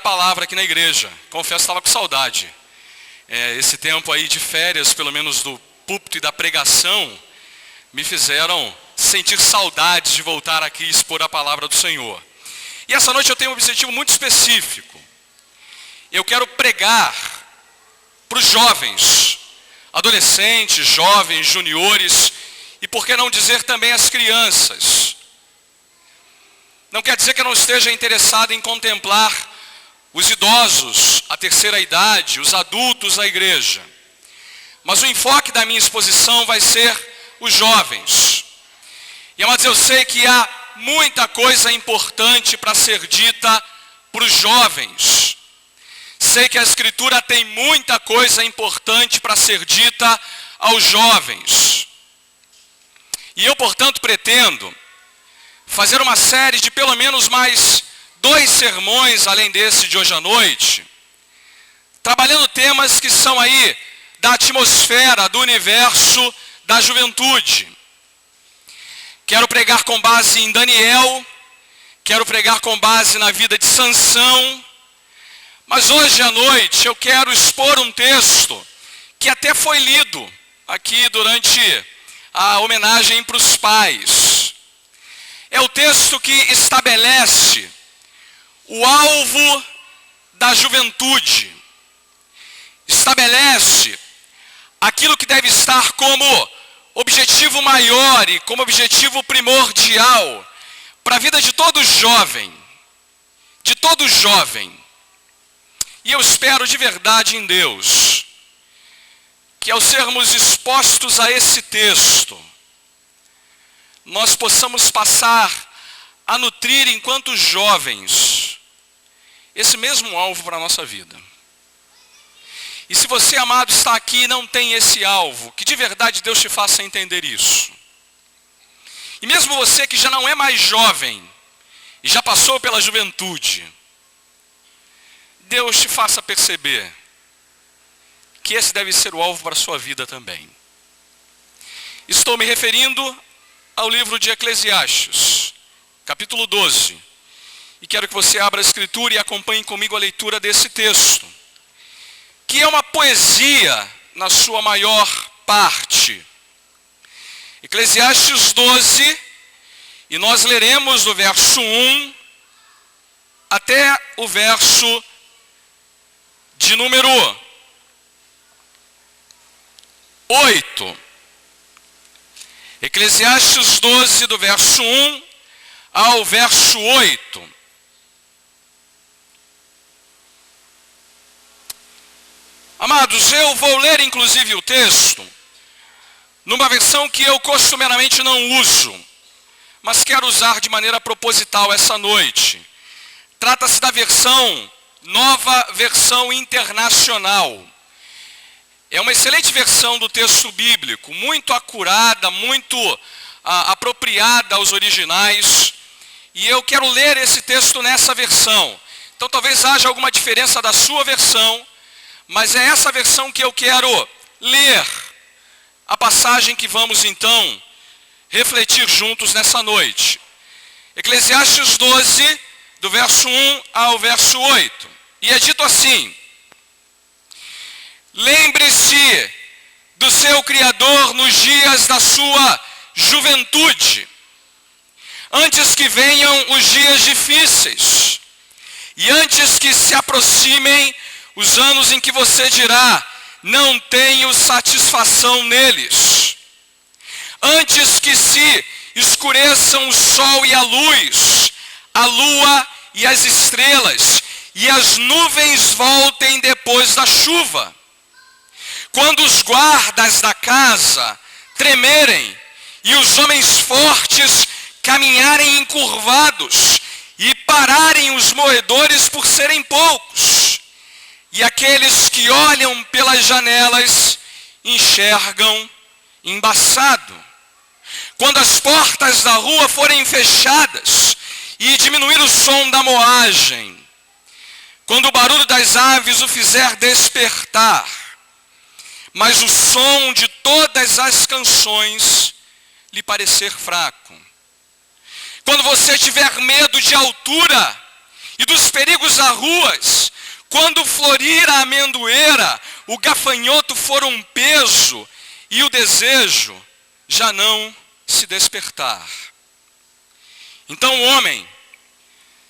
palavra aqui na igreja. Confesso que estava com saudade. Esse tempo aí de férias, pelo menos do púlpito e da pregação, me fizeram sentir saudades de voltar aqui e expor a palavra do Senhor. E essa noite eu tenho um objetivo muito específico. Eu quero pregar para os jovens, adolescentes, jovens, juniores, e por que não dizer também as crianças. Não quer dizer que eu não esteja interessado em contemplar os idosos, a terceira idade, os adultos da igreja. Mas o enfoque da minha exposição vai ser os jovens. E amados, eu sei que há muita coisa importante para ser dita para os jovens. Sei que a Escritura tem muita coisa importante para ser dita aos jovens. E eu, portanto, pretendo fazer uma série de pelo menos mais 2 sermões, além desse de hoje à noite, trabalhando temas que são aí da atmosfera, do universo da juventude. Quero pregar com base em Daniel, quero pregar com base na vida de Sansão, mas hoje à noite eu quero expor um texto que até foi lido aqui durante a homenagem para os pais. É o texto que estabelece o alvo da juventude. Estabelece aquilo que deve estar como objetivo maior e como objetivo primordial para a vida de todo jovem. De todo jovem. E eu espero de verdade em Deus que ao sermos expostos a esse texto, nós possamos passar a nutrir enquanto jovens esse mesmo alvo para a nossa vida. E se você, amado, está aqui e não tem esse alvo, que de verdade Deus te faça entender isso. E mesmo você que já não é mais jovem e já passou pela juventude, Deus te faça perceber que esse deve ser o alvo para a sua vida também. Estou me referindo ao livro de Eclesiastes, capítulo 12. E quero que você abra a Escritura e acompanhe comigo a leitura desse texto, que é uma poesia na sua maior parte. Eclesiastes 12, e nós leremos do verso 1 até o verso de número 8. Eclesiastes 12, do verso 1 ao verso 8. Amados, eu vou ler inclusive o texto numa versão que eu costumeiramente não uso, mas quero usar de maneira proposital essa noite. Trata-se da versão, Nova Versão Internacional. É uma excelente versão do texto bíblico, muito acurada, muito apropriada aos originais. E eu quero ler esse texto nessa versão. Então talvez haja alguma diferença da sua versão, mas é essa versão que eu quero ler, a passagem que vamos então refletir juntos nessa noite. Eclesiastes 12, do verso 1 ao verso 8. E é dito assim: lembre-se do seu Criador nos dias da sua juventude, antes que venham os dias difíceis, e antes que se aproximem os anos em que você dirá, não tenho satisfação neles. Antes que se escureçam o sol e a luz, a lua e as estrelas, e as nuvens voltem depois da chuva. Quando os guardas da casa tremerem, e os homens fortes caminharem encurvados, e pararem os moedores por serem poucos, e aqueles que olham pelas janelas enxergam embaçado. Quando as portas da rua forem fechadas e diminuir o som da moagem, quando o barulho das aves o fizer despertar, mas o som de todas as canções lhe parecer fraco. Quando você tiver medo de altura e dos perigos das ruas, Quando florir a amendoeira, o gafanhoto for um peso e o desejo já não se despertar. Então o homem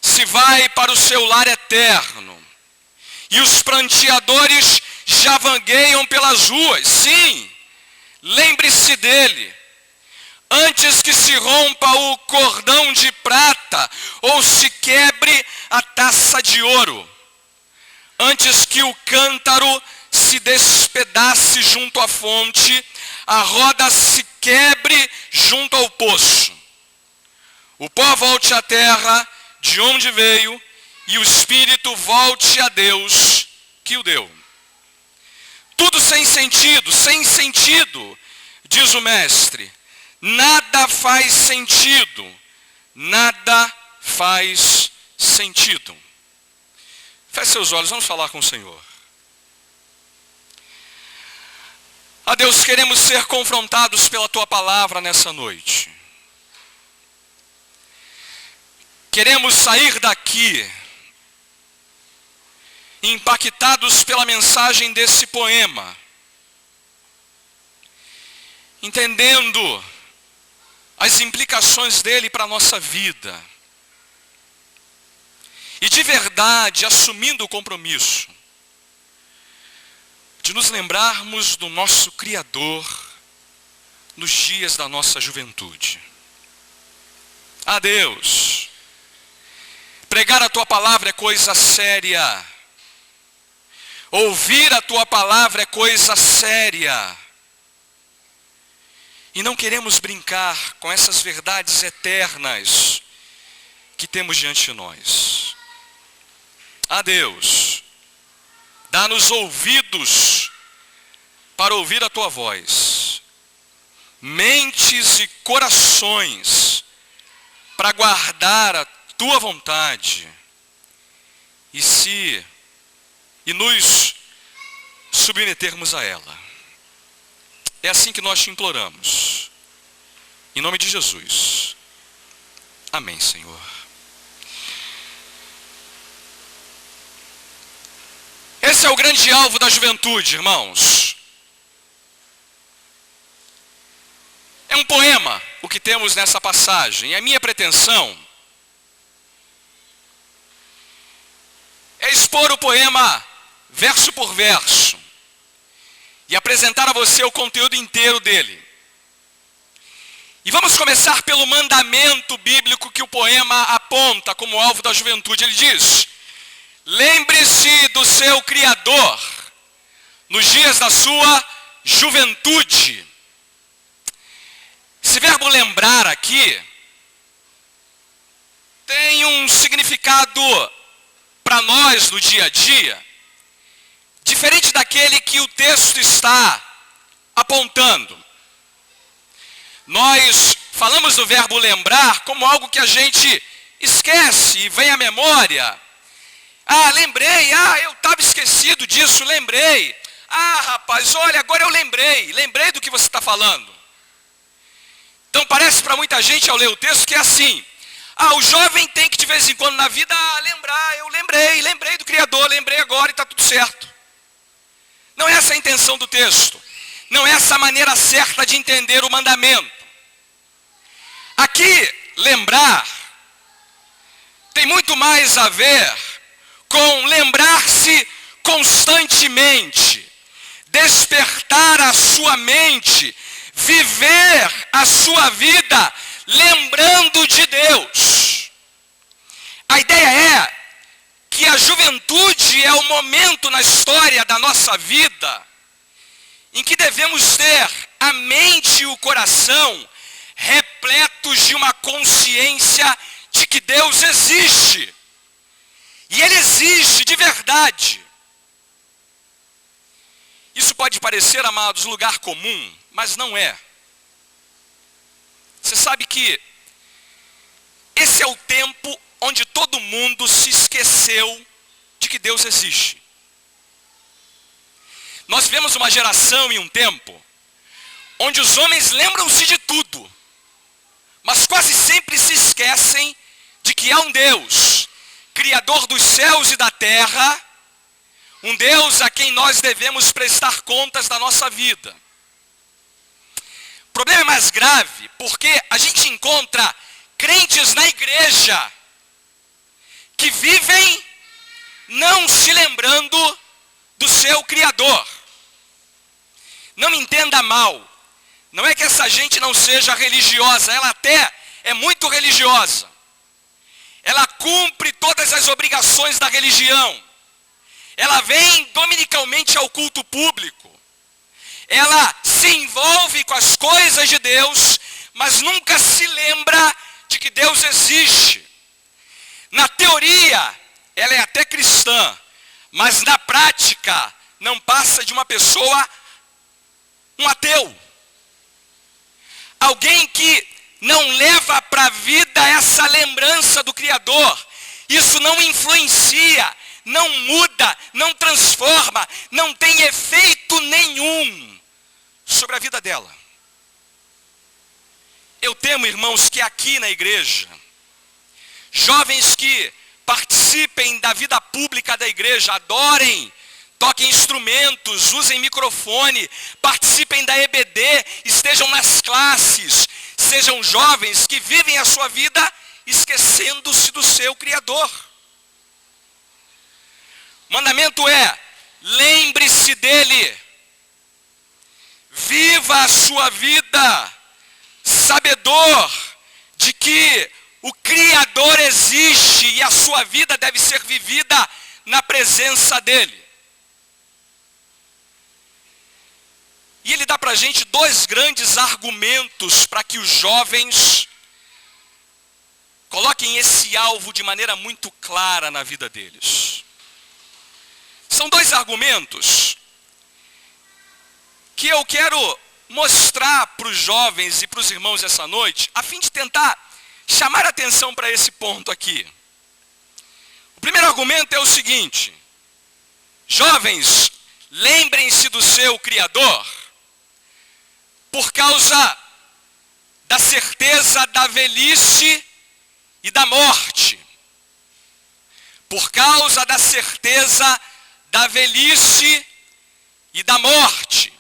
se vai para o seu lar eterno, e os pranteadores já vagueiam pelas ruas. Sim, lembre-se dele, antes que se rompa o cordão de prata, ou se quebre a taça de ouro, antes que o cântaro se despedace junto à fonte, a roda se quebre junto ao poço. O pó volte à terra, de onde veio, e o espírito volte a Deus, que o deu. Tudo sem sentido, diz o mestre. Nada faz sentido, nada faz sentido. Feche seus olhos, vamos falar com o Senhor. A Deus, queremos ser confrontados pela Tua palavra nessa noite. Queremos sair daqui impactados pela mensagem desse poema, entendendo as implicações dele para a nossa vida, e de verdade assumindo o compromisso de nos lembrarmos do nosso Criador nos dias da nossa juventude. A Deus, pregar a Tua palavra é coisa séria. Ouvir a Tua palavra é coisa séria. E não queremos brincar com essas verdades eternas que temos diante de nós. A Deus, dá-nos ouvidos para ouvir a Tua voz, mentes e corações para guardar a Tua vontade e nos submetermos a ela. É assim que nós te imploramos. Em nome de Jesus. Amém, Senhor. Esse é o grande alvo da juventude, irmãos. É um poema o que temos nessa passagem. E a minha pretensão é expor o poema verso por verso e apresentar a você o conteúdo inteiro dele. E vamos começar pelo mandamento bíblico que o poema aponta como alvo da juventude. Ele diz: lembre-se do seu Criador nos dias da sua juventude. Esse verbo lembrar aqui tem um significado para nós no dia a dia, diferente daquele que o texto está apontando. Nós falamos do verbo lembrar como algo que a gente esquece e vem à memória. Ah, lembrei, eu estava esquecido disso, lembrei. Ah, rapaz, olha, agora eu lembrei do que você está falando. Então parece para muita gente ao ler o texto que é assim. O jovem tem que de vez em quando na vida lembrar, eu lembrei do Criador, lembrei agora e está tudo certo. Não é essa a intenção do texto. Não é essa a maneira certa de entender o mandamento. Aqui, lembrar tem muito mais a ver com lembrar-se constantemente, despertar a sua mente, viver a sua vida lembrando de Deus. A ideia é que a juventude é o momento na história da nossa vida em que devemos ter a mente e o coração repletos de uma consciência de que Deus existe. E Ele existe de verdade. Isso pode parecer, amados, lugar comum, mas não é. Você sabe que esse é o tempo onde todo mundo se esqueceu de que Deus existe. Nós vivemos uma geração e um tempo onde os homens lembram-se de tudo, mas quase sempre se esquecem de que há um Deus, Criador dos céus e da terra, Um Deus a quem nós devemos prestar contas da nossa vida. O problema é mais grave, porque a gente encontra crentes na igreja que vivem não se lembrando do seu Criador. Não me entenda mal. Não é que essa gente não seja religiosa, ela até é muito religiosa. Ela cumpre todas as obrigações da religião. Ela vem dominicalmente ao culto público. Ela se envolve com as coisas de Deus, mas nunca se lembra de que Deus existe. Na teoria, ela é até cristã, mas na prática, não passa de uma pessoa, um ateu. Alguém que não leva para a vida essa lembrança do Criador. Isso não influencia, não muda, não transforma, não tem efeito nenhum sobre a vida dela. Eu temo, irmãos, que aqui na igreja, jovens que participem da vida pública da igreja, adorem, toquem instrumentos, usem microfone, participem da EBD, estejam nas classes, sejam jovens que vivem a sua vida esquecendo-se do seu Criador. O mandamento é: lembre-se dele, viva a sua vida, sabedor de que o Criador existe e a sua vida deve ser vivida na presença dele. E ele dá para a gente dois grandes argumentos para que os jovens coloquem esse alvo de maneira muito clara na vida deles. São dois argumentos que eu quero mostrar para os jovens e para os irmãos essa noite, a fim de tentar chamar a atenção para esse ponto aqui. O primeiro argumento é o seguinte: jovens, lembrem-se do seu Criador por causa da certeza da velhice e da morte. Por causa da certeza da velhice e da morte.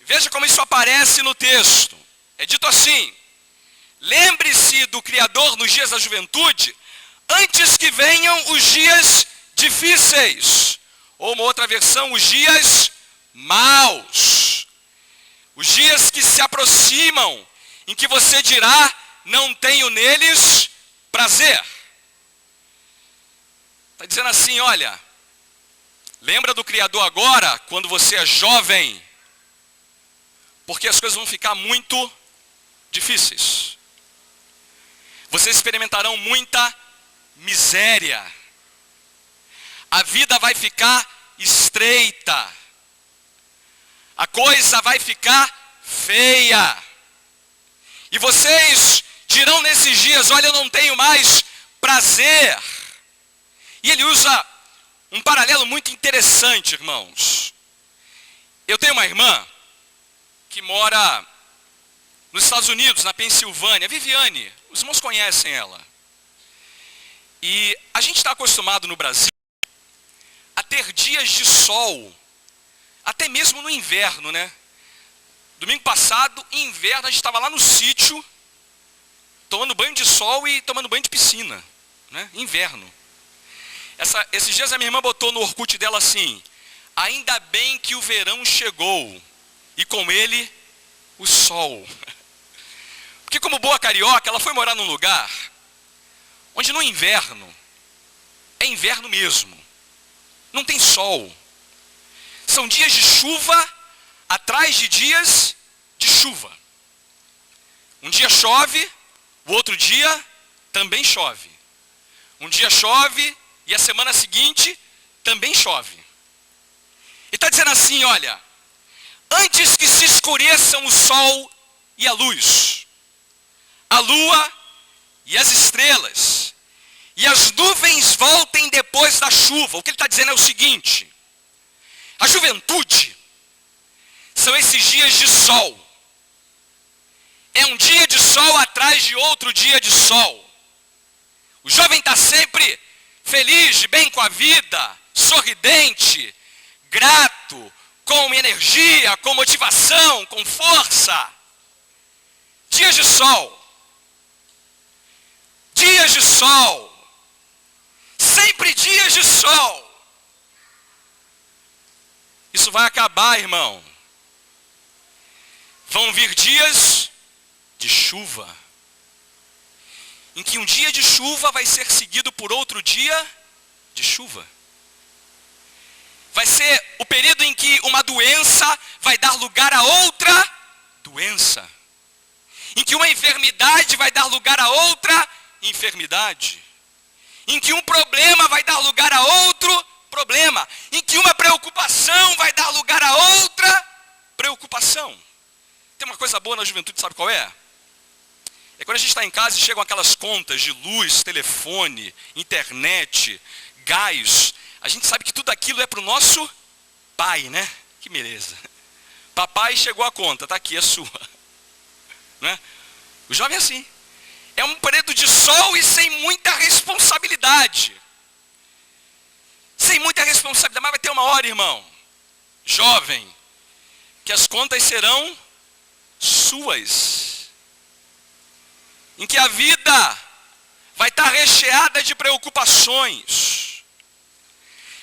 Veja como isso aparece no texto. É dito assim: lembre-se do Criador nos dias da juventude, antes que venham os dias difíceis. Ou uma outra versão, os dias maus. Os dias que se aproximam, em que você dirá: não tenho neles prazer. Está dizendo assim: olha, lembra do Criador agora, quando você é jovem, porque as coisas vão ficar muito difíceis. Vocês experimentarão muita miséria. A vida vai ficar estreita. A coisa vai ficar feia. E vocês dirão nesses dias: olha, eu não tenho mais prazer. E ele usa um paralelo muito interessante, irmãos. Eu tenho uma irmã que mora nos Estados Unidos, na Pensilvânia, Viviane, os irmãos conhecem ela. E a gente está acostumado no Brasil a ter dias de sol, até mesmo no inverno, né? Domingo passado, inverno, a gente estava lá no sítio, tomando banho de sol e tomando banho de piscina, né? Inverno. Esses dias a minha irmã botou no Orkut dela assim: ainda bem que o verão chegou, e com ele o sol. Porque como boa carioca, ela foi morar num lugar onde no inverno, é inverno mesmo, não tem sol. São dias de chuva atrás de dias de chuva. Um dia chove, o outro dia também chove. Um dia chove e a semana seguinte também chove. E está dizendo assim: olha, antes que se escureçam o sol e a luz, a lua e as estrelas, e as nuvens voltem depois da chuva. O que ele está dizendo é o seguinte: a juventude são esses dias de sol. É um dia de sol atrás de outro dia de sol. O jovem está sempre feliz, de bem com a vida, sorridente, grato, com energia, com motivação, com força. Dias de sol. Dias de sol. Sempre dias de sol. Isso vai acabar, irmão. Vão vir dias de chuva, em que um dia de chuva vai ser seguido por outro dia de chuva. Vai ser o período em que uma doença vai dar lugar a outra doença. Em que uma enfermidade vai dar lugar a outra enfermidade. Em que um problema vai dar lugar a outro problema. Em que uma preocupação vai dar lugar a outra preocupação. Tem uma coisa boa na juventude, sabe qual é? É quando a gente está em casa e chegam aquelas contas de luz, telefone, internet, gás. A gente sabe que tudo aquilo é para o nosso pai, né? Que beleza. Papai, chegou a conta, está aqui, é sua. Né? O jovem é assim. É um período de sol e sem muita responsabilidade. Sem muita responsabilidade. Mas vai ter uma hora, irmão, jovem, que as contas serão suas. Em que a vida vai estar recheada de preocupações.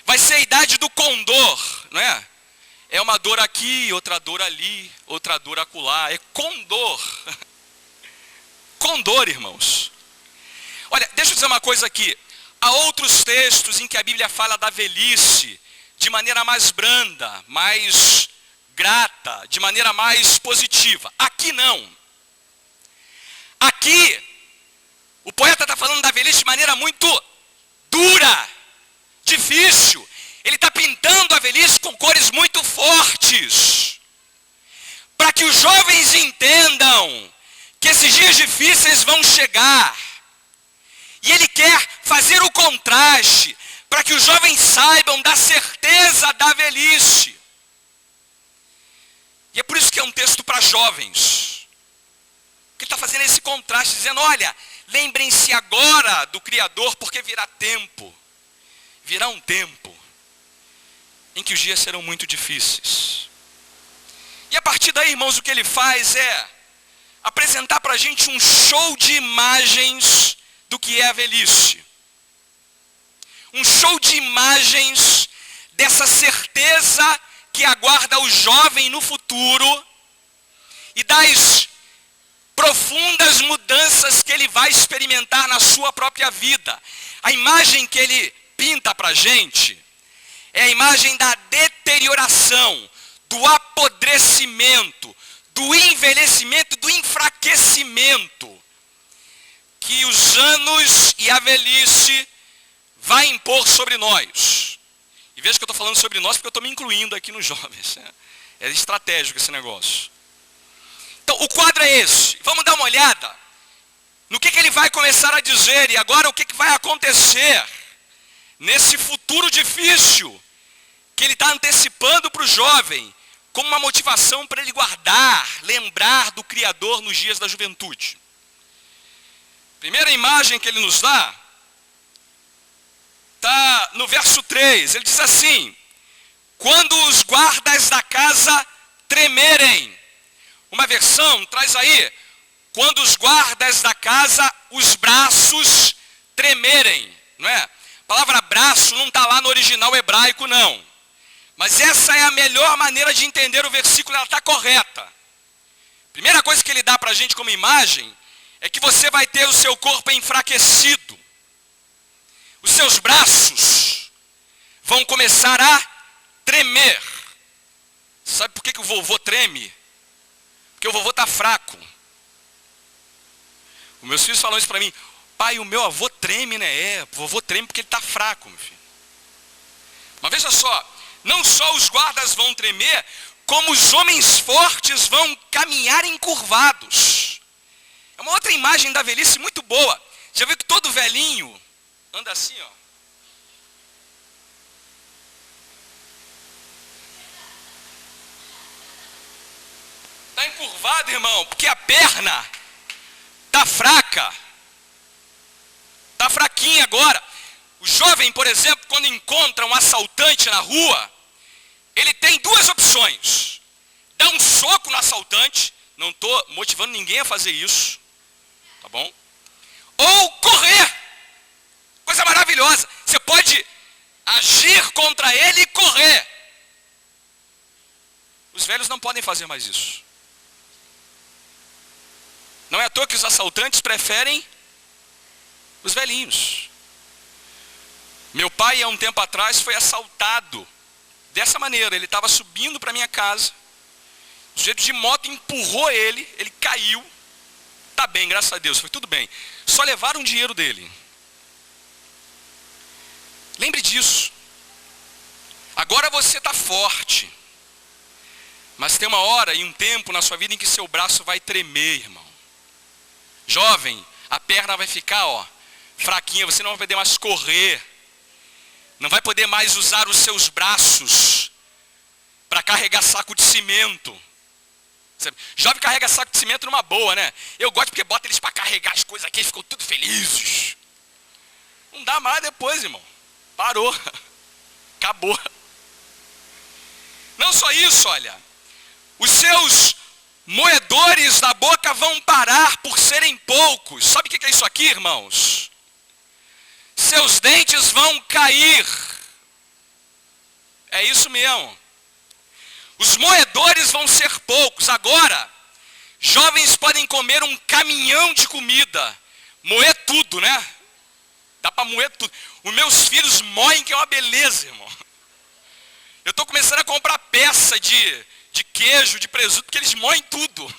Vai ser a idade do condor, não é? É uma dor aqui, outra dor ali, outra dor acolá. É condor. Condor, irmãos. Olha, deixa eu dizer uma coisa aqui. Há outros textos em que a Bíblia fala da velhice de maneira mais branda, mais grata, de maneira mais positiva. Aqui não. Aqui, o poeta está falando da velhice de maneira muito dura, difícil. Ele está pintando a velhice com cores muito fortes, para que os jovens entendam que esses dias difíceis vão chegar. E ele quer fazer o contraste, para que os jovens saibam da certeza da velhice. E é por isso que é um texto para jovens. Ele está fazendo esse contraste, dizendo, olha, lembrem-se agora do Criador, porque virá tempo. Virá um tempo em que os dias serão muito difíceis. E a partir daí, irmãos, o que ele faz é apresentar para a gente um show de imagens do que é a velhice. Um show de imagens dessa certeza que aguarda o jovem no futuro e das profundas mudanças que ele vai experimentar na sua própria vida. A imagem que ele pinta para a gente é a imagem da deterioração, do apodrecimento, do envelhecimento, do enfraquecimento que os anos e a velhice vai impor sobre nós. E veja que eu estou falando sobre nós porque eu estou me incluindo aqui nos jovens. É estratégico esse negócio. Então, o quadro é esse. Vamos dar uma olhada no que ele vai começar a dizer e agora o que vai acontecer nesse futuro difícil que ele está antecipando para o jovem como uma motivação para ele guardar, lembrar do Criador nos dias da juventude. Primeira imagem que ele nos dá está no verso 3. Ele diz assim: quando os guardas da casa tremerem. Uma versão traz aí, quando os guardas da casa, os braços tremerem, não é? A palavra braço não está lá no original hebraico, não. Mas essa é a melhor maneira de entender o versículo, ela está correta. Primeira coisa que ele dá para a gente como imagem, é que você vai ter o seu corpo enfraquecido. Os seus braços vão começar a tremer. Sabe por que o vovô treme? Porque o vovô está fraco. Os meus filhos falam isso para mim. Pai, o meu avô treme, né? É, o vovô treme porque ele está fraco, meu filho. Mas veja só, não só os guardas vão tremer, como os homens fortes vão caminhar encurvados. É uma outra imagem da velhice muito boa. Já viu que todo velhinho anda assim, ó. Está encurvado, irmão, porque a perna está fraca. Está fraquinha agora. O jovem, por exemplo, quando encontra um assaltante na rua, ele tem duas opções. Dar um soco no assaltante, não estou motivando ninguém a fazer isso, tá bom? Ou correr. Coisa maravilhosa. Você pode agir contra ele e correr. Os velhos não podem fazer mais isso. Não é à toa que os assaltantes preferem os velhinhos. Meu pai, há um tempo atrás, foi assaltado dessa maneira. Ele estava subindo para minha casa. O sujeito de moto empurrou ele caiu. Tá bem, graças a Deus, foi tudo bem. Só levaram o dinheiro dele. Lembre disso. Agora você está forte. Mas tem uma hora e um tempo na sua vida em que seu braço vai tremer, irmão. Jovem, a perna vai ficar, fraquinha, você não vai poder mais correr. Não vai poder mais usar os seus braços para carregar saco de cimento. Jovem carrega saco de cimento numa boa, né? Eu gosto porque bota eles para carregar as coisas aqui, eles ficam tudo felizes. Não dá mais depois, irmão. Parou. Acabou. Não só isso, olha. Os seus moedores da boca vão parar por serem poucos. Sabe o que é isso aqui, irmãos? Seus dentes vão cair. É isso mesmo. Os moedores vão ser poucos. Agora, jovens podem comer um caminhão de comida. Moer tudo, né? Dá para moer tudo. Os meus filhos moem, que é uma beleza, irmão. Eu estou começando a comprar peça de queijo, de presunto, porque eles moem tudo.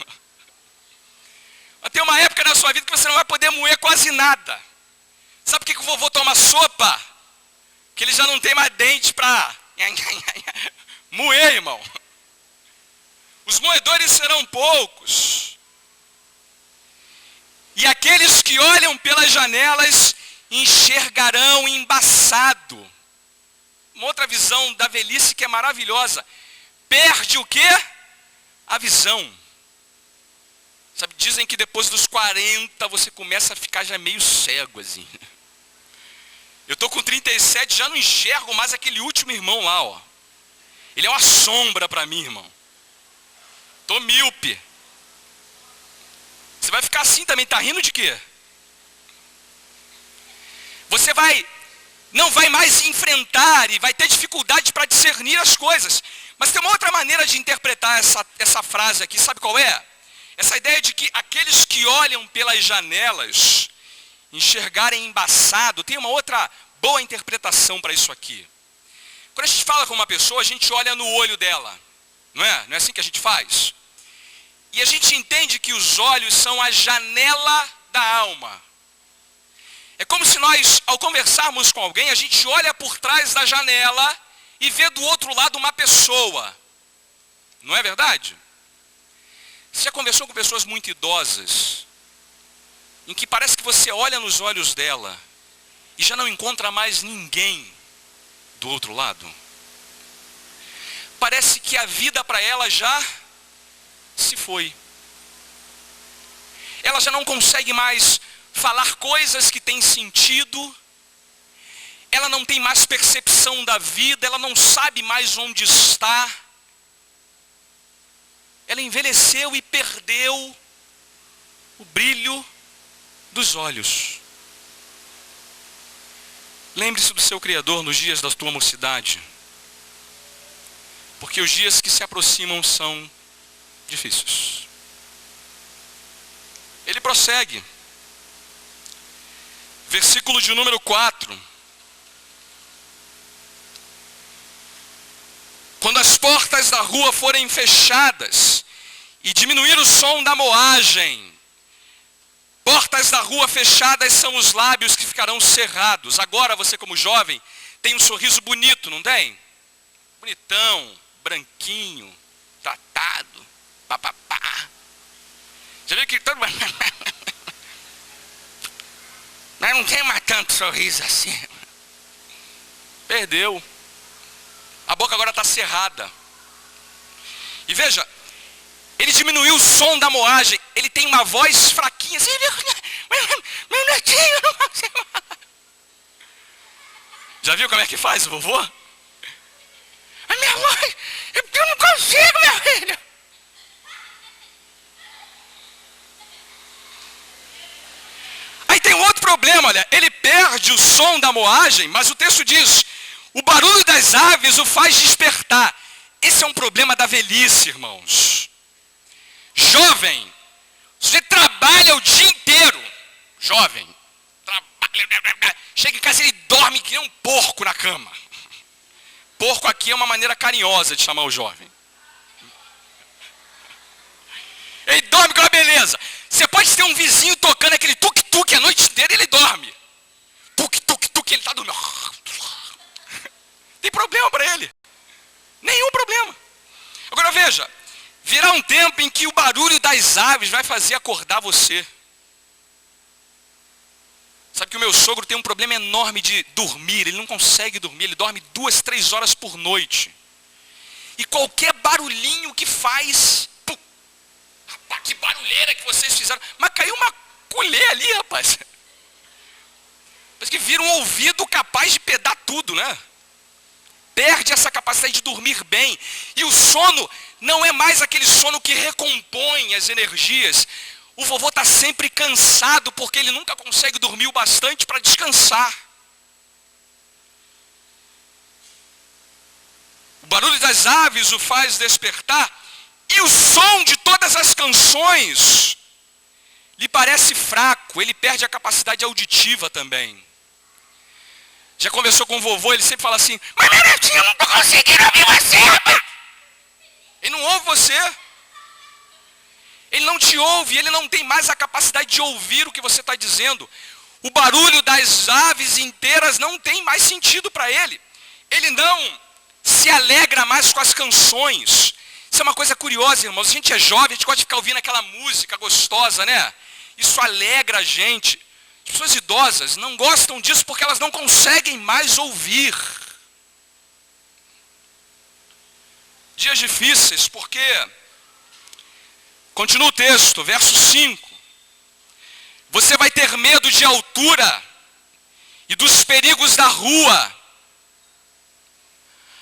Mas tem uma época na sua vida que você não vai poder moer quase nada. Sabe por que o vovô toma sopa? Que ele já não tem mais dente para moer, irmão. Os moedores serão poucos. E aqueles que olham pelas janelas enxergarão embaçado. Uma outra visão da velhice que é maravilhosa. Perde o quê? A visão. Sabe, dizem que depois dos 40 você começa a ficar já meio cego assim. Eu estou com 37, já não enxergo mais aquele último irmão lá, Ele é uma sombra para mim, irmão. Estou míope. Você vai ficar assim também, tá rindo de quê? Você não vai mais enfrentar e vai ter dificuldade para discernir as coisas. Mas tem uma outra maneira de interpretar essa frase aqui, sabe qual é? Essa ideia de que aqueles que olham pelas janelas enxergarem embaçado, tem uma outra boa interpretação para isso aqui. Quando a gente fala com uma pessoa, a gente olha no olho dela, não é? Não é assim que a gente faz? E a gente entende que os olhos são a janela da alma. É como se nós, ao conversarmos com alguém, a gente olha por trás da janela e vê do outro lado uma pessoa. Não é verdade? Você já conversou com pessoas muito idosas, em que parece que você olha nos olhos dela e já não encontra mais ninguém do outro lado? Parece que a vida para ela já se foi. Ela já não consegue mais falar coisas que têm sentido. Ela não tem mais percepção da vida, ela não sabe mais onde está. Ela envelheceu e perdeu o brilho dos olhos. Lembre-se do seu Criador nos dias da tua mocidade, porque os dias que se aproximam são difíceis. Ele prossegue. Versículo de número 4. Quando as portas da rua forem fechadas e diminuir o som da moagem. Portas da rua fechadas são os lábios que ficarão cerrados. Agora você, como jovem, tem um sorriso bonito, não tem? Bonitão, branquinho, tratado, papapá. Já viu que todo mundo... Mas não tem mais tanto sorriso assim. Perdeu. A boca agora está cerrada. E veja, ele diminuiu o som da moagem. Ele tem uma voz fraquinha assim. Meu netinho, não consigo. Já viu como é que faz o vovô? A minha mãe, eu não consigo, meu filho. Aí tem um outro problema, olha, ele perde o som da moagem, mas o texto diz, o barulho das aves o faz despertar. Esse é um problema da velhice, irmãos. Jovem, você trabalha o dia inteiro, jovem, trabalha, chega em casa e ele dorme que nem um porco na cama. Porco aqui é uma maneira carinhosa de chamar o jovem. Ele dorme com uma beleza. Você pode ter um vizinho tocando aquele tuk-tuk a noite inteira e ele dorme. Tuk-tuk-tuk, ele está dormindo. Tem problema para ele. Nenhum problema. Agora veja, virá um tempo em que o barulho das aves vai fazer acordar você. Sabe que o meu sogro tem um problema enorme de dormir, ele não consegue dormir, ele dorme 2, 3 horas por noite. E qualquer barulhinho que faz, pum, rapaz, que barulheira que vocês fizeram. Mas caiu uma colher ali, rapaz. Parece que vira um ouvido capaz de pedar tudo, né? Perde essa capacidade de dormir bem. E o sono não é mais aquele sono que recompõe as energias. O vovô está sempre cansado porque ele nunca consegue dormir o bastante para descansar. O barulho das aves o faz despertar e o som de todas as canções lhe parece fraco, ele perde a capacidade auditiva também. Já conversou com o vovô, ele sempre fala assim, mas meu netinho, eu não estou conseguindo ouvir você, rapaz. Ele não ouve você. Ele não te ouve, ele não tem mais a capacidade de ouvir o que você está dizendo. O barulho das aves inteiras não tem mais sentido para ele. Ele não se alegra mais com as canções. Isso é uma coisa curiosa, irmãos. A gente é jovem, a gente gosta de ficar ouvindo aquela música gostosa, né? Isso alegra a gente. As pessoas idosas não gostam disso porque elas não conseguem mais ouvir. Dias difíceis porque... Continua o texto, verso 5. Você vai ter medo de altura e dos perigos da rua.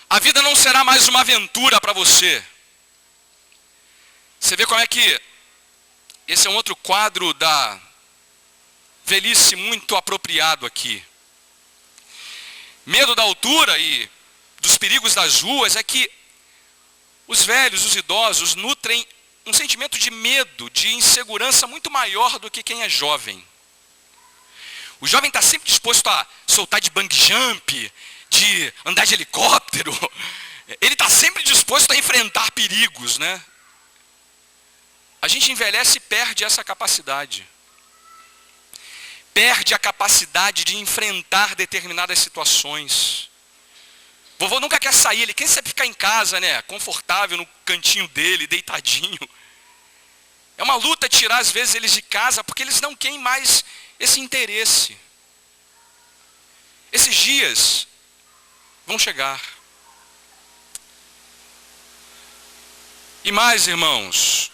A vida não será mais uma aventura para você. Você vê como é que esse é um outro quadro da velhice muito apropriado aqui. Medo da altura e dos perigos das ruas é que os velhos, os idosos, nutrem um sentimento de medo, de insegurança muito maior do que quem é jovem. O jovem está sempre disposto a soltar de bungee jump, de andar de helicóptero. Ele está sempre disposto a enfrentar perigos, né? A gente envelhece e perde essa capacidade. Perde a capacidade de enfrentar determinadas situações. Vovô nunca quer sair, ele quer sempre ficar em casa, né? Confortável no cantinho dele, deitadinho. É uma luta tirar às vezes eles de casa, porque eles não têm mais esse interesse. Esses dias vão chegar. E mais, irmãos,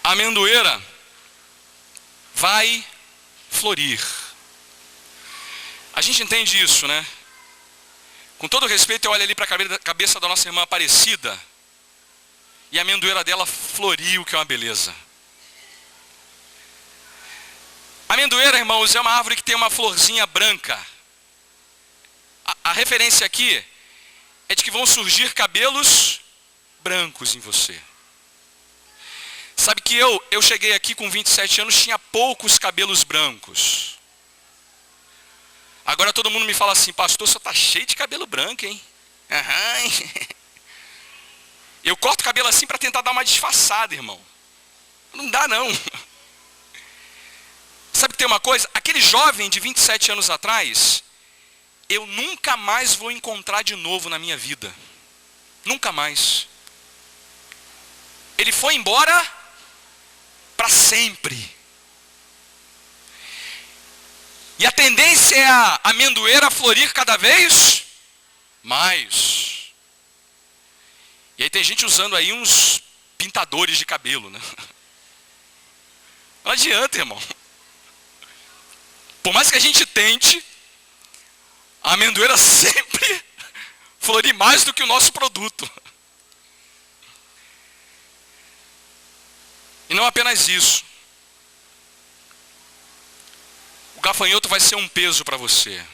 a amendoeira vai florir. A gente entende isso, né? Com todo respeito, eu olho ali para a cabeça da nossa irmã Aparecida, e a amendoeira dela floriu, que é uma beleza. A amendoeira, irmãos, é uma árvore que tem uma florzinha branca. A referência aqui é de que vão surgir cabelos brancos em você. Sabe que eu cheguei aqui com 27 anos, tinha poucos cabelos brancos. Agora todo mundo me fala assim, pastor, você está cheio de cabelo branco, hein? Aham. Eu corto o cabelo assim para tentar dar uma disfarçada, irmão. Não dá, não. Sabe que tem uma coisa? Aquele jovem de 27 anos atrás, eu nunca mais vou encontrar de novo na minha vida. Nunca mais. Ele foi embora para sempre. E a tendência é a amendoeira florir cada vez mais. E aí tem gente usando aí uns pintadores de cabelo, né? Não adianta, irmão. Por mais que a gente tente, A amendoeira sempre florir mais do que o nosso produto. E não apenas isso. O gafanhoto vai ser um peso para você.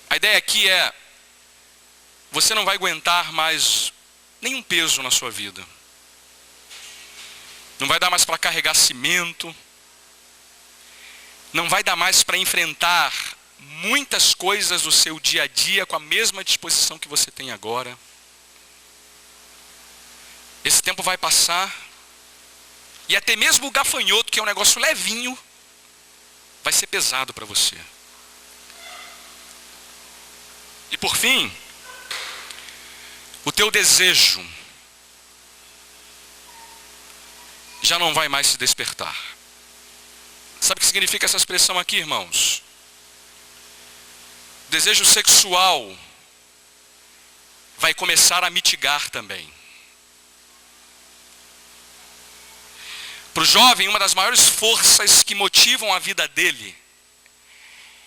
A ideia aqui é, você não vai aguentar mais nenhum peso na sua vida. Não vai dar mais para carregar cimento. Não vai dar mais para enfrentar muitas coisas do seu dia a dia com a mesma disposição que você tem agora. Esse tempo vai passar. E até mesmo o gafanhoto, que é um negócio levinho, vai ser pesado para você. E por fim, o teu desejo já não vai mais se despertar. Sabe o que significa essa expressão aqui, irmãos? O desejo sexual vai começar a mitigar também. Para o jovem, uma das maiores forças que motivam a vida dele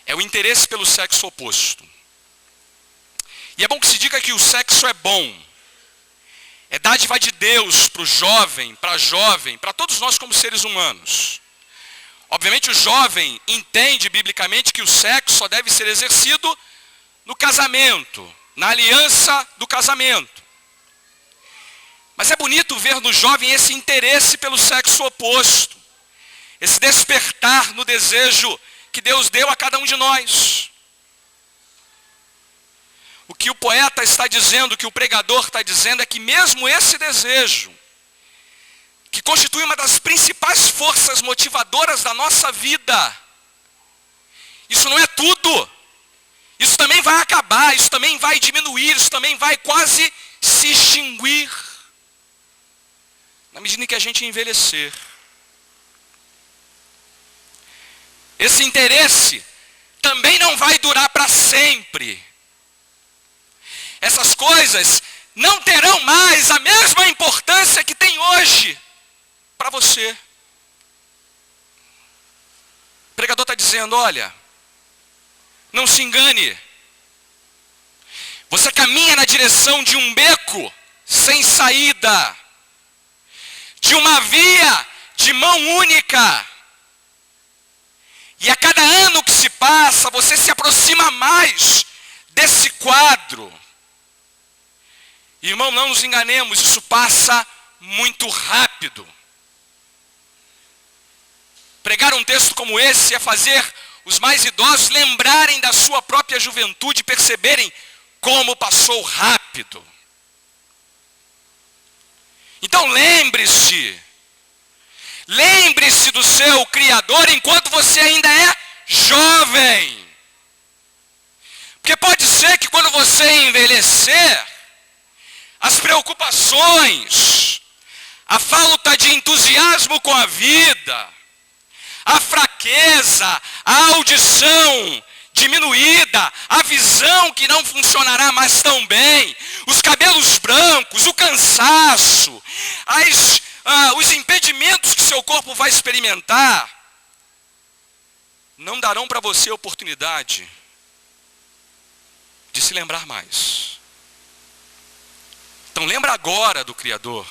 é o interesse pelo sexo oposto. E é bom que se diga que o sexo é bom. É dádiva de Deus para o jovem, para todos nós como seres humanos. Obviamente o jovem entende biblicamente que o sexo só deve ser exercido no casamento, na aliança do casamento. Mas é bonito ver no jovem esse interesse pelo sexo oposto. Esse despertar no desejo que Deus deu a cada um de nós. O que o poeta está dizendo, o que o pregador está dizendo é que mesmo esse desejo, que constitui uma das principais forças motivadoras da nossa vida, isso não é tudo. Isso também vai acabar, isso também vai diminuir, isso também vai quase se extinguir. Na medida em que a gente envelhecer. Esse interesse também não vai durar para sempre. Essas coisas não terão mais a mesma importância que tem hoje para você. O pregador está dizendo, olha, não se engane. Você caminha na direção de um beco sem saída. De uma via de mão única. E a cada ano que se passa, você se aproxima mais desse quadro. Irmão, não nos enganemos, isso passa muito rápido. Pregar um texto como esse é fazer os mais idosos lembrarem da sua própria juventude, perceberem como passou rápido. Então lembre-se do seu Criador enquanto você ainda é jovem. Porque pode ser que quando você envelhecer, as preocupações, a falta de entusiasmo com a vida, a fraqueza, a audição diminuída, a visão que não funcionará mais tão bem, os cabelos brancos, o cansaço, os impedimentos que seu corpo vai experimentar, não darão para você a oportunidade de se lembrar mais. Então lembra agora do Criador.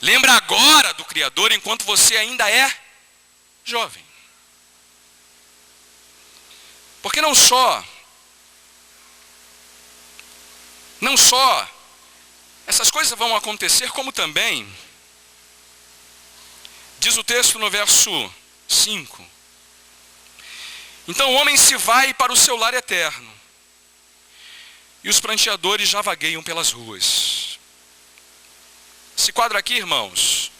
Lembra agora do Criador enquanto você ainda é jovem. Porque não só essas coisas vão acontecer, como também, diz o texto no verso 5, então o homem se vai para o seu lar eterno, e os pranteadores já vagueiam pelas ruas. Esse quadro aqui, irmãos,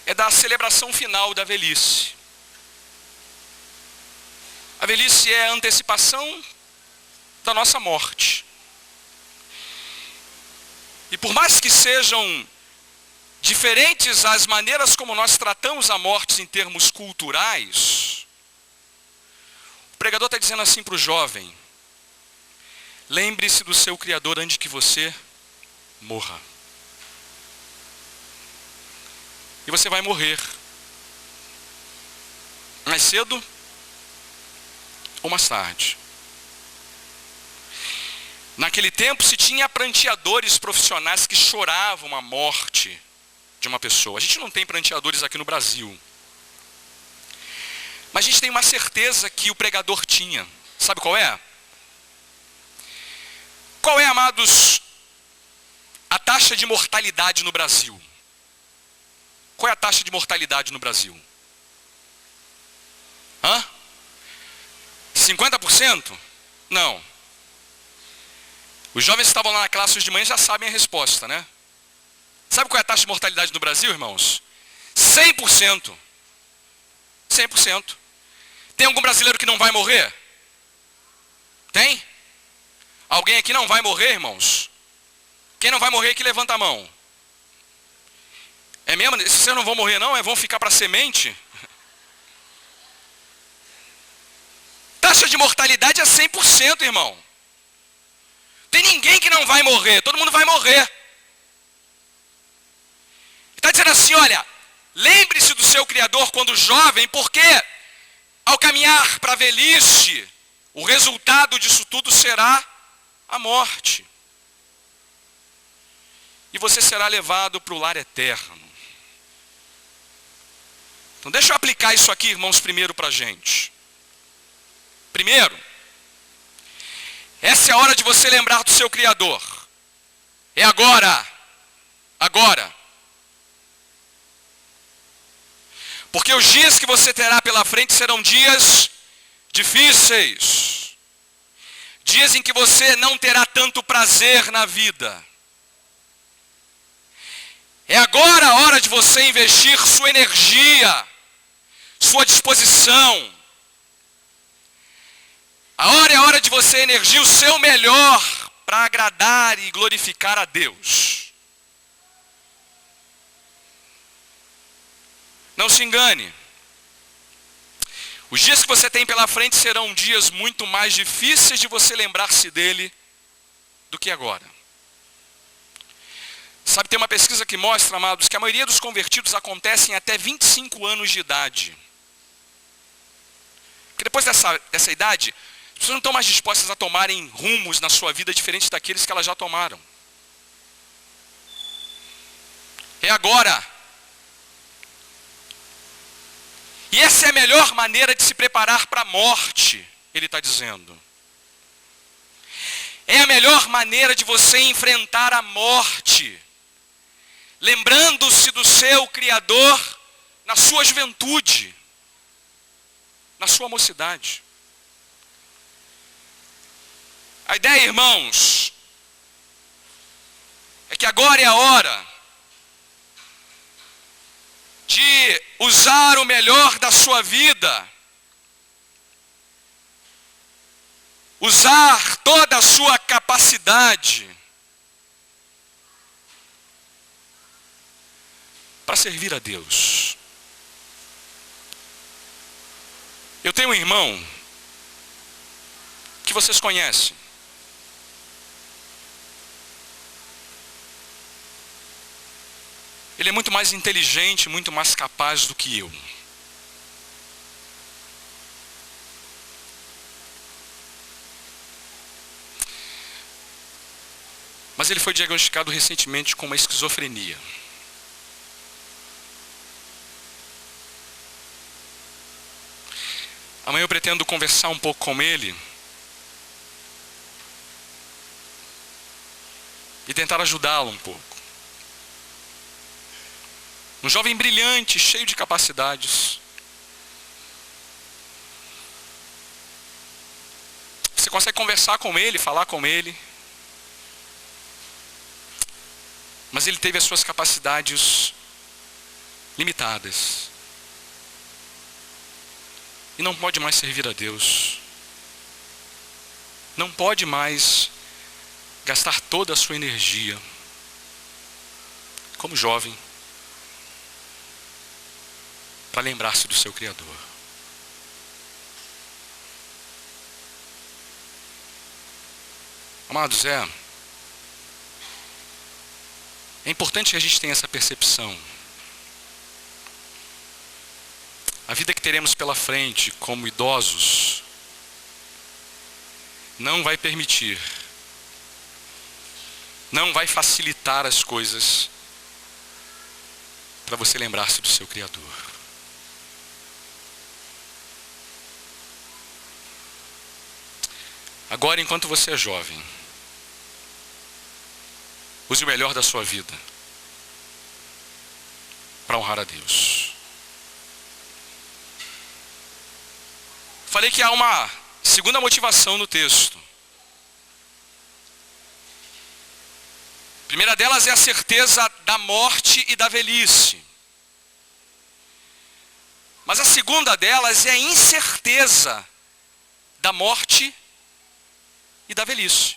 é da celebração final da velhice. A velhice é a antecipação da nossa morte. E por mais que sejam diferentes as maneiras como nós tratamos a morte em termos culturais, o pregador está dizendo assim para o jovem: lembre-se do seu Criador antes que você morra. E você vai morrer. Mais cedo ou mais tarde. Naquele tempo se tinha pranteadores profissionais que choravam a morte de uma pessoa. A gente não tem pranteadores aqui no Brasil. Mas a gente tem uma certeza que o pregador tinha. Sabe qual é? Qual é, amados, a taxa de mortalidade no Brasil? Qual é a taxa de mortalidade no Brasil? 50%? Não. Os jovens que estavam lá na classe hoje de manhã já sabem a resposta, né? Sabe qual é a taxa de mortalidade no Brasil, irmãos? 100%. 100%. Tem algum brasileiro que não vai morrer? Tem? Alguém aqui não vai morrer, irmãos? Quem não vai morrer aqui, levanta a mão. É mesmo? Esses não vão morrer não? Vão ficar para semente? Taxa de mortalidade é 100%, irmão. Tem ninguém que não vai morrer, todo mundo vai morrer. Está dizendo assim, olha, lembre-se do seu Criador quando jovem, porque ao caminhar para a velhice, o resultado disso tudo será a morte. E você será levado para o lar eterno. Então deixa eu aplicar isso aqui, irmãos, primeiro para a gente. Primeiro, essa é a hora de você lembrar do seu Criador. É agora. Agora. Porque os dias que você terá pela frente serão dias difíceis. Dias em que você não terá tanto prazer na vida. É agora a hora de você investir sua energia, sua disposição. A hora é a hora de você energir o seu melhor para agradar e glorificar a Deus. Não se engane. Os dias que você tem pela frente serão dias muito mais difíceis de você lembrar-se dele do que agora. Sabe, tem uma pesquisa que mostra, amados, que a maioria dos convertidos acontecem até 25 anos de idade. Porque depois dessa idade, as pessoas não estão mais dispostas a tomarem rumos na sua vida diferentes daqueles que elas já tomaram. É agora. E essa é a melhor maneira de se preparar para a morte, ele está dizendo. É a melhor maneira de você enfrentar a morte, lembrando-se do seu Criador na sua juventude, na sua mocidade. A ideia, irmãos, é que agora é a hora de usar o melhor da sua vida, usar toda a sua capacidade para servir a Deus. Eu tenho um irmão que vocês conhecem. Ele é muito mais inteligente, muito mais capaz do que eu. Mas ele foi diagnosticado recentemente com uma esquizofrenia. Amanhã eu pretendo conversar um pouco com ele e tentar ajudá-lo um pouco. Um jovem brilhante, cheio de capacidades. Você consegue conversar com ele, falar com ele. Mas ele teve as suas capacidades limitadas. E não pode mais servir a Deus. Não pode mais gastar toda a sua energia, como jovem, para lembrar-se do seu Criador. Amados, é importante que a gente tenha essa percepção. A vida que teremos pela frente como idosos não vai permitir, não vai facilitar as coisas para você lembrar-se do seu Criador. Agora, enquanto você é jovem, use o melhor da sua vida para honrar a Deus. Falei que há uma segunda motivação no texto. A primeira delas é a certeza da morte e da velhice. Mas a segunda delas é a incerteza da morte e da velhice.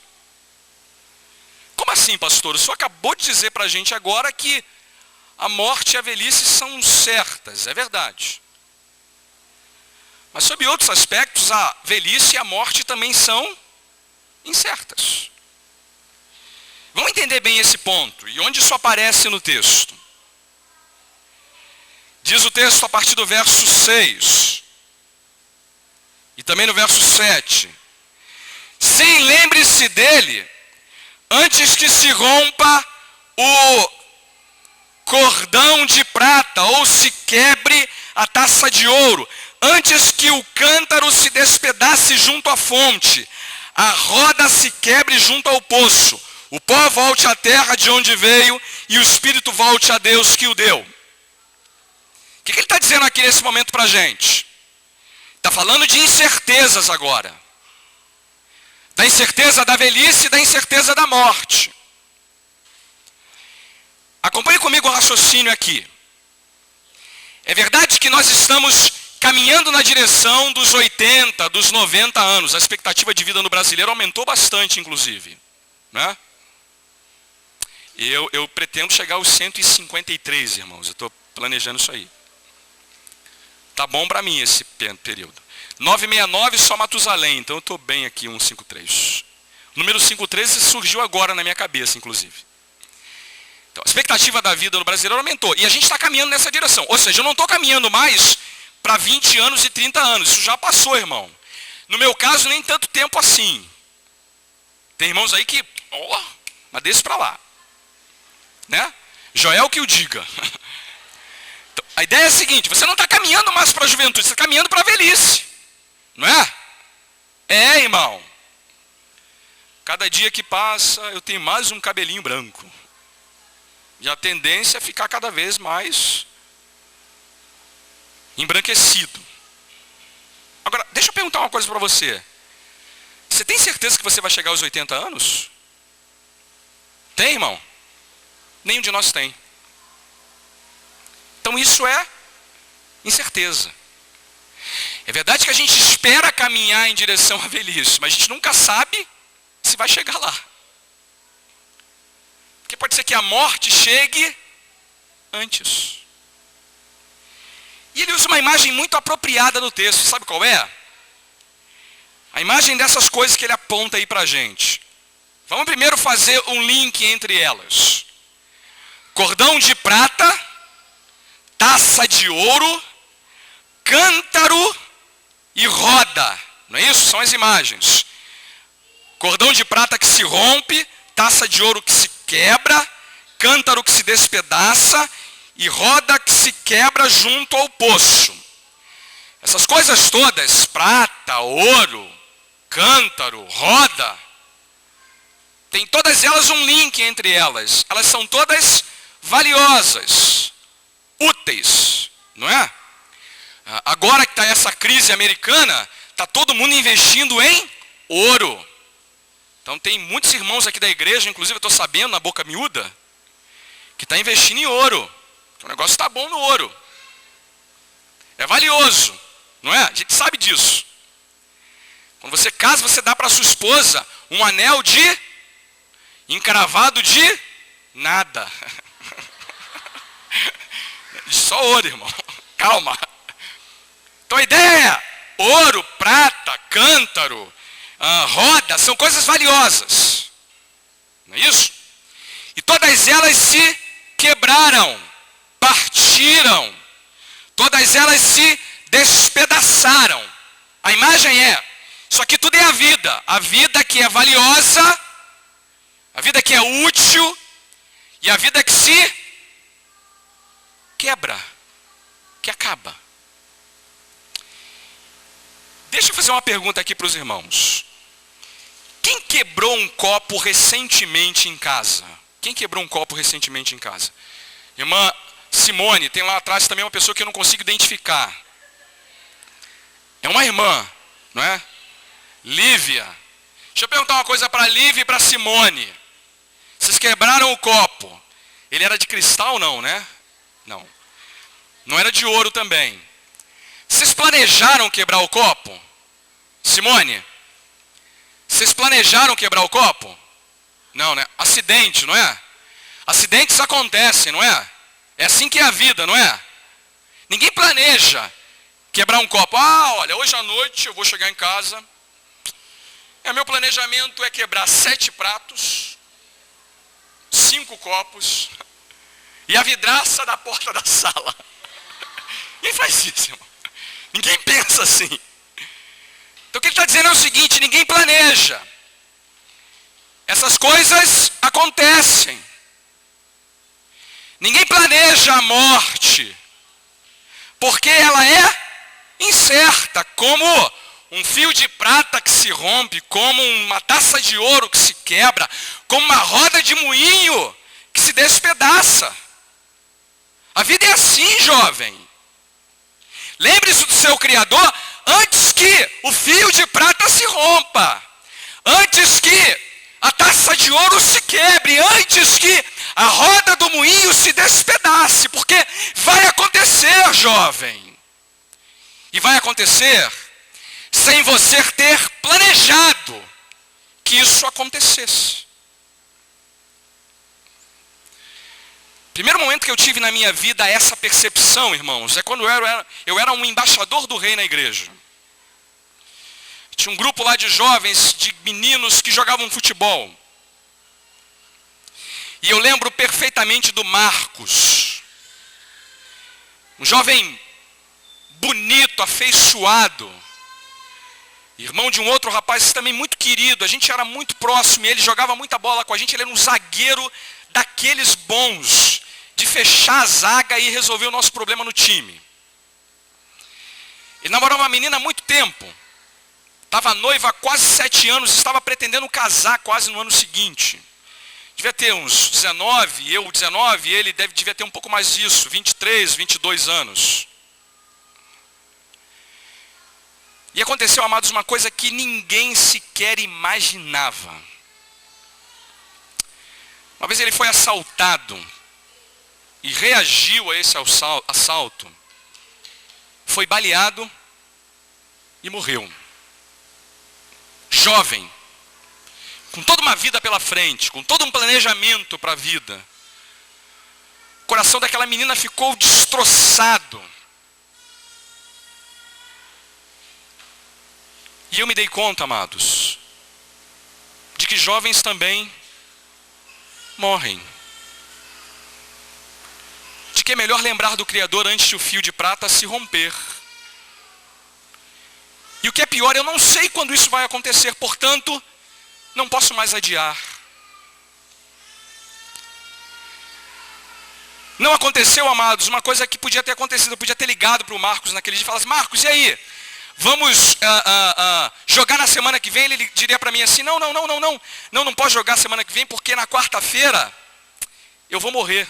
Como assim, pastor? O senhor acabou de dizer para a gente agora que a morte e a velhice são certas. É verdade. Mas sob outros aspectos, a velhice e a morte também são incertas. Vamos entender bem esse ponto. E onde isso aparece no texto? Diz o texto a partir do verso 6. E também no verso 7. Sim, lembre-se dele, antes que se rompa o cordão de prata, ou se quebre a taça de ouro, antes que o cântaro se despedace junto à fonte, a roda se quebre junto ao poço, o pó volte à terra de onde veio, e o espírito volte a Deus que o deu. O que ele está dizendo aqui nesse momento para a gente? Está falando de incertezas agora. Da incerteza da velhice e da incerteza da morte. Acompanhe comigo o raciocínio aqui. É verdade que nós estamos caminhando na direção dos 80, dos 90 anos. A expectativa de vida no brasileiro aumentou bastante, inclusive. Né? Eu pretendo chegar aos 153, irmãos. Eu estou planejando isso aí. Tá bom para mim esse período. 969 só Matusalém, então eu estou bem aqui, 153. O número 53 surgiu agora na minha cabeça, inclusive. Então, a expectativa da vida no brasileiro aumentou. E a gente está caminhando nessa direção. Ou seja, eu não estou caminhando mais para 20 anos e 30 anos. Isso já passou, irmão. No meu caso, nem tanto tempo assim. Tem irmãos aí que... Oh, mas deixa para lá. Né? Joel que o diga. Então, a ideia é a seguinte, você não está caminhando mais para a juventude, você está caminhando para a velhice. Não é? É, irmão. Cada dia que passa, eu tenho mais um cabelinho branco. E a tendência é ficar cada vez mais embranquecido. Agora, deixa eu perguntar uma coisa para você. Você tem certeza que você vai chegar aos 80 anos? Tem, irmão? Nenhum de nós tem. Então isso é incerteza. É verdade que a gente espera caminhar em direção à velhice, mas a gente nunca sabe se vai chegar lá. Porque pode ser que a morte chegue antes. E ele usa uma imagem muito apropriada no texto, sabe qual é? A imagem dessas coisas que ele aponta aí para a gente. Vamos primeiro fazer um link entre elas. Cordão de prata, taça de ouro, cântaro e roda. Não é isso? São as imagens. Cordão de prata que se rompe, taça de ouro que se quebra, cântaro que se despedaça e roda que se quebra junto ao poço. Essas coisas todas, prata, ouro, cântaro, roda, tem todas elas um link entre elas. Elas são todas valiosas, úteis, não é? Agora que está essa crise americana, está todo mundo investindo em ouro. Então tem muitos irmãos aqui da igreja, inclusive eu estou sabendo, na boca miúda, que está investindo em ouro. O negócio está bom no ouro. É valioso, não é? A gente sabe disso. Quando você casa, você dá para sua esposa um anel de encravado de nada. Só ouro, irmão. Calma. Então a ideia é ouro, prata, cântaro, roda, são coisas valiosas. Não é isso? E todas elas se quebraram, partiram. Todas elas se despedaçaram. A imagem é Isso aqui tudo é a vida que é valiosa, a vida que é útil e a vida que se quebra, que acaba. Deixa eu fazer uma pergunta aqui para os irmãos. Quem quebrou um copo recentemente em casa? Quem quebrou um copo recentemente em casa? Irmã Simone, tem lá atrás também uma pessoa que eu não consigo identificar. É uma irmã, não é? Lívia. Deixa eu perguntar uma coisa para a Lívia e para a Simone. Vocês quebraram o copo. Ele era de cristal, não, né? Não. Não era de ouro também. Vocês planejaram quebrar o copo? Simone? Vocês planejaram quebrar o copo? Não, né? Acidente, não é? Acidentes acontecem, não é? É assim que é a vida, não é? Ninguém planeja quebrar um copo. Ah, olha, hoje à noite eu vou chegar em casa. Meu planejamento é quebrar 7 pratos, 5 copos e a vidraça da porta da sala. Ninguém faz isso, irmão. Ninguém pensa assim. Então o que ele está dizendo é o seguinte: ninguém planeja. Essas coisas acontecem. Ninguém planeja a morte, porque ela é incerta, como um fio de prata que se rompe, como uma taça de ouro que se quebra, como uma roda de moinho que se despedaça. A vida é assim, jovem. Lembre-se do seu Criador antes que o fio de prata se rompa, antes que a taça de ouro se quebre, antes que a roda do moinho se despedace, porque vai acontecer, jovem. E vai acontecer sem você ter planejado que isso acontecesse. Primeiro momento que eu tive na minha vida essa percepção, irmãos, é quando eu era um embaixador do rei na igreja. Tinha um grupo lá de jovens, de meninos que jogavam futebol. E eu lembro perfeitamente do Marcos. Um jovem bonito, afeiçoado. Irmão de um outro rapaz também muito querido. A gente era muito próximo e ele jogava muita bola com a gente. Ele era um zagueiro daqueles bons, de fechar a zaga e resolver o nosso problema no time. Ele namorou uma menina há muito tempo. Estava noiva há quase 7 anos, estava pretendendo casar quase no ano seguinte. Devia ter uns 19, eu 19, ele devia ter um pouco mais disso, 23, 22 anos. E aconteceu, amados, uma coisa que ninguém sequer imaginava. Uma vez ele foi assaltado e reagiu a esse assalto. Foi baleado e morreu. Jovem, com toda uma vida pela frente, com todo um planejamento para a vida. O coração daquela menina ficou destroçado. E eu me dei conta, amados, de que jovens também morrem. De que é melhor lembrar do Criador antes de o fio de prata se romper. E o que é pior, eu não sei quando isso vai acontecer, portanto, não posso mais adiar. Não aconteceu, amados, uma coisa que podia ter acontecido. Eu podia ter ligado para o Marcos naquele dia e falasse: Marcos, e aí? Vamos jogar na semana que vem? Ele diria para mim assim: não posso jogar semana que vem, porque na quarta-feira eu vou morrer.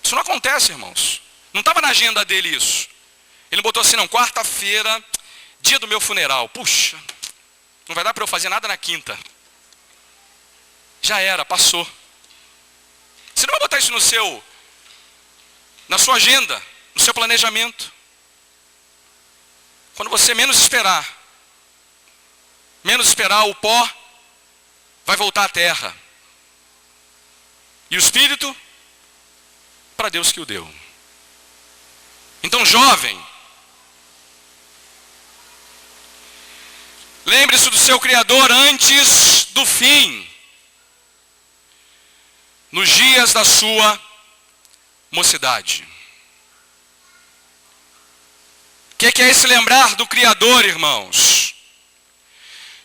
Isso não acontece, irmãos. Não estava na agenda dele isso. Ele botou assim: não, quarta-feira, dia do meu funeral. Puxa, não vai dar para eu fazer nada na quinta. Já era, passou. Você não vai botar isso na sua agenda, no seu planejamento. Quando você menos esperar, o pó vai voltar à terra. E o espírito, para Deus que o deu. Então, jovem, lembre-se do seu Criador antes do fim, nos dias da sua mocidade. que é esse lembrar do Criador, irmãos?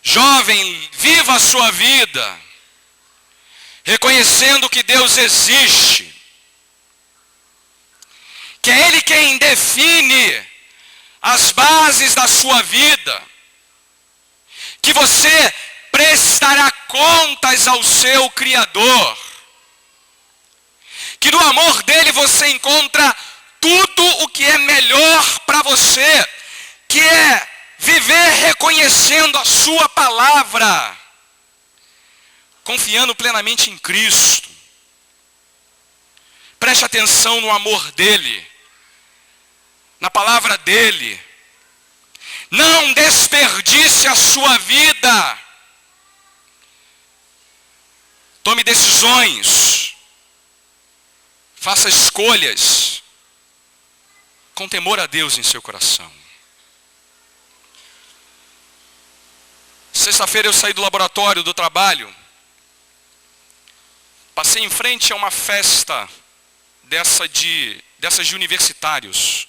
Jovem, viva a sua vida, reconhecendo que Deus existe, que é Ele quem define as bases da sua vida, que você prestará contas ao seu Criador, que no amor dele você encontra tudo o que é melhor para você, que é viver reconhecendo a sua palavra, confiando plenamente em Cristo. Preste atenção no amor dele, na palavra dele. Não desperdice a sua vida. Tome decisões. Faça escolhas com temor a Deus em seu coração. Sexta-feira eu saí do laboratório do trabalho. Passei em frente a uma festa dessas de universitários.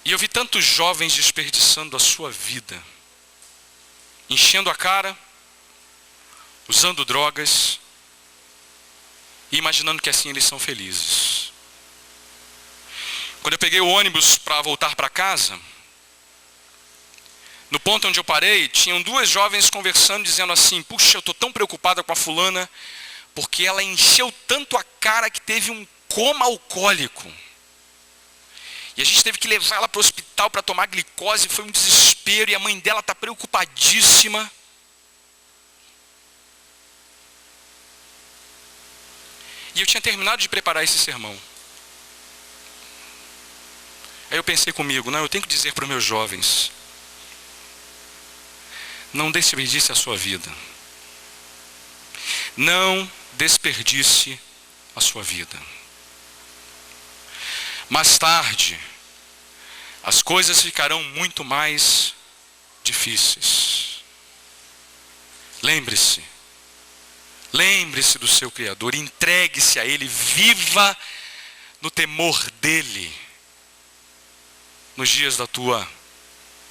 E eu vi tantos jovens desperdiçando a sua vida, enchendo a cara, usando drogas, e imaginando que assim eles são felizes. Quando eu peguei o ônibus para voltar para casa, no ponto onde eu parei, tinham duas jovens conversando, dizendo assim: puxa, eu estou tão preocupada com a fulana, porque ela encheu tanto a cara que teve um coma alcoólico. E a gente teve que levar ela para o hospital para tomar glicose, foi um desespero, e a mãe dela está preocupadíssima. E eu tinha terminado de preparar esse sermão. Aí eu pensei comigo, não, eu tenho que dizer para os meus jovens: não desperdice a sua vida. Não desperdice a sua vida. Mais tarde, as coisas ficarão muito mais difíceis. Lembre-se do seu Criador, entregue-se a Ele, viva no temor dEle, nos dias da tua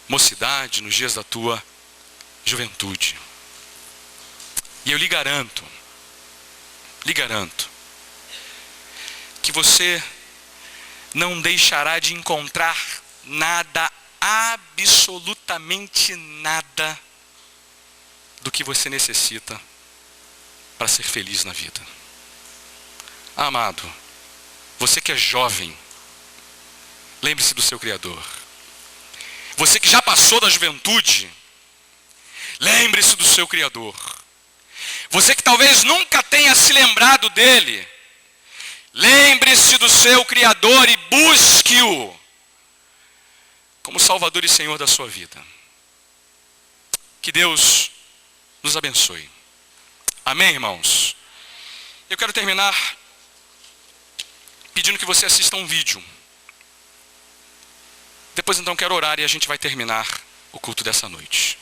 mocidade, nos dias da tua juventude. E eu lhe garanto, que você não deixará de encontrar nada, absolutamente nada, do que você necessita para ser feliz na vida. Amado, você que é jovem, lembre-se do seu Criador. Você que já passou da juventude, lembre-se do seu Criador. Você que talvez nunca tenha se lembrado dele, lembre-se do seu Criador e busque-o como Salvador e Senhor da sua vida. Que Deus nos abençoe. Amém, irmãos? Eu quero terminar pedindo que você assista um vídeo. Depois então quero orar e a gente vai terminar o culto dessa noite.